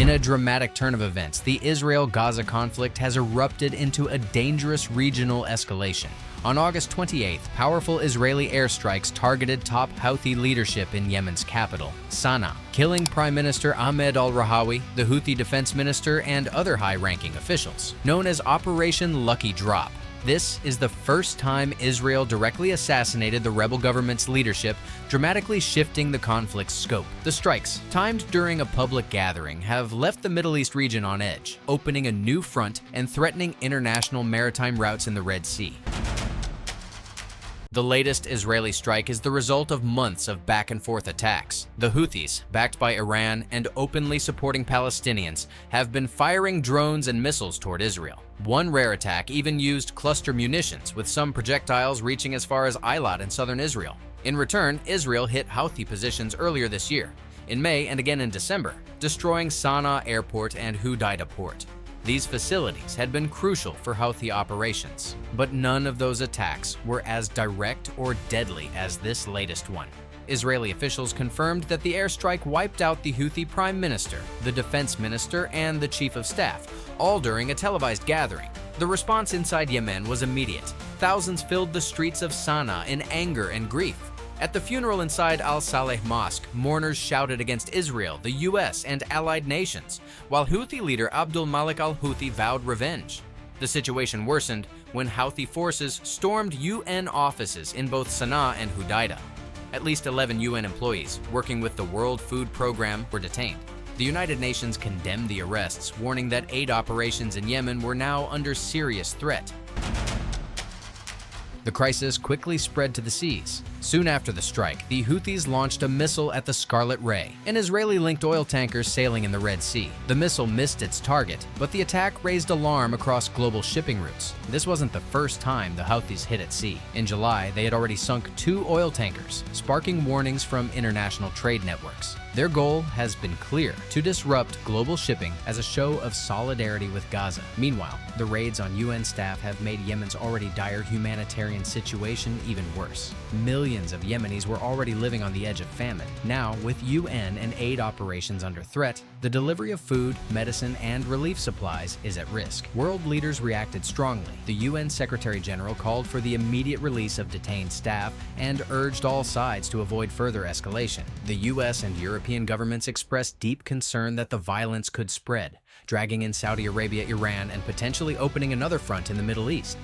In a dramatic turn of events, the Israel-Gaza conflict has erupted into a dangerous regional escalation. On August 28th, powerful Israeli airstrikes targeted top Houthi leadership in Yemen's capital, Sanaa, killing Prime Minister Ahmed al-Rahawi, the Houthi defense minister, and other high-ranking officials. Known as Operation Lucky Drop, this is the first time Israel directly assassinated the rebel government's leadership, dramatically shifting the conflict's scope. The strikes, timed during a public gathering, have left the Middle East region on edge, opening a new front and threatening international maritime routes in the Red Sea. The latest Israeli strike is the result of months of back-and-forth attacks. The Houthis, backed by Iran and openly supporting Palestinians, have been firing drones and missiles toward Israel. One rare attack even used cluster munitions, with some projectiles reaching as far as Eilat in southern Israel. In return, Israel hit Houthi positions earlier this year, in May and again in December, destroying Sanaa Airport and Houthi Port. These facilities had been crucial for Houthi operations, but none of those attacks were as direct or deadly as this latest one. Israeli officials confirmed that the airstrike wiped out the Houthi prime minister, the defense minister, and the chief of staff, all during a televised gathering. The response inside Yemen was immediate. Thousands filled the streets of Sanaa in anger and grief. At the funeral inside Al-Saleh Mosque, mourners shouted against Israel, the US, and allied nations, while Houthi leader Abdul Malik al-Houthi vowed revenge. The situation worsened when Houthi forces stormed UN offices in both Sanaa and Houthi. At least 11 UN employees working with the World Food Program were detained. The United Nations condemned the arrests, warning that aid operations in Yemen were now under serious threat. The crisis quickly spread to the seas. Soon after the strike, the Houthis launched a missile at the Scarlet Ray, an Israeli-linked oil tanker sailing in the Red Sea. The missile missed its target, but the attack raised alarm across global shipping routes. This wasn't the first time the Houthis hit at sea. In July, they had already sunk 2 oil tankers, sparking warnings from international trade networks. Their goal has been clear: to disrupt global shipping as a show of solidarity with Gaza. Meanwhile, the raids on UN staff have made Yemen's already dire humanitarian situation even worse. Millions of Yemenis were already living on the edge of famine. Now, with UN and aid operations under threat, the delivery of food, medicine, and relief supplies is at risk. World leaders reacted strongly. The UN Secretary General called for the immediate release of detained staff and urged all sides to avoid further escalation. The US and European governments expressed deep concern that the violence could spread, dragging in Saudi Arabia, Iran, and potentially opening another front in the Middle East.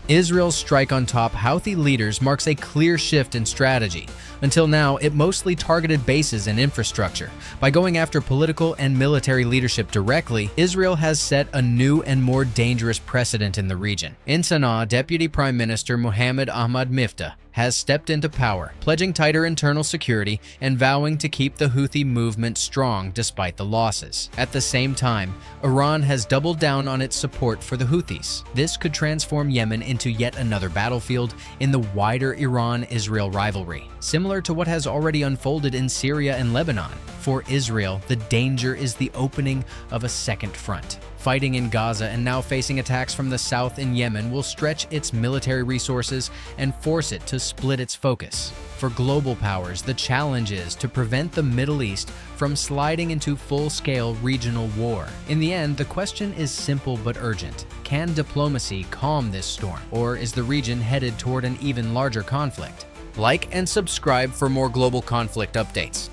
Israel's strike on top Houthi leaders marks a clear shift in strategy. Until now, it mostly targeted bases and infrastructure. By going after political and military leadership directly, Israel has set a new and more dangerous precedent in the region. In Sanaa, Deputy Prime Minister Mohammed Ahmad Miftah has stepped into power, pledging tighter internal security and vowing to keep the Houthi movement strong despite the losses. At the same time, Iran has doubled down on its support for the Houthis. This could transform Yemen into yet another battlefield in the wider Iran-Israel rivalry, similar to what has already unfolded in Syria and Lebanon. For Israel, the danger is the opening of a second front. Fighting in Gaza and now facing attacks from the south in Yemen will stretch its military resources and force it to split its focus. For global powers, the challenge is to prevent the Middle East from sliding into full-scale regional war. In the end, the question is simple but urgent. Can diplomacy calm this storm, or is the region headed toward an even larger conflict? Like and subscribe for more global conflict updates.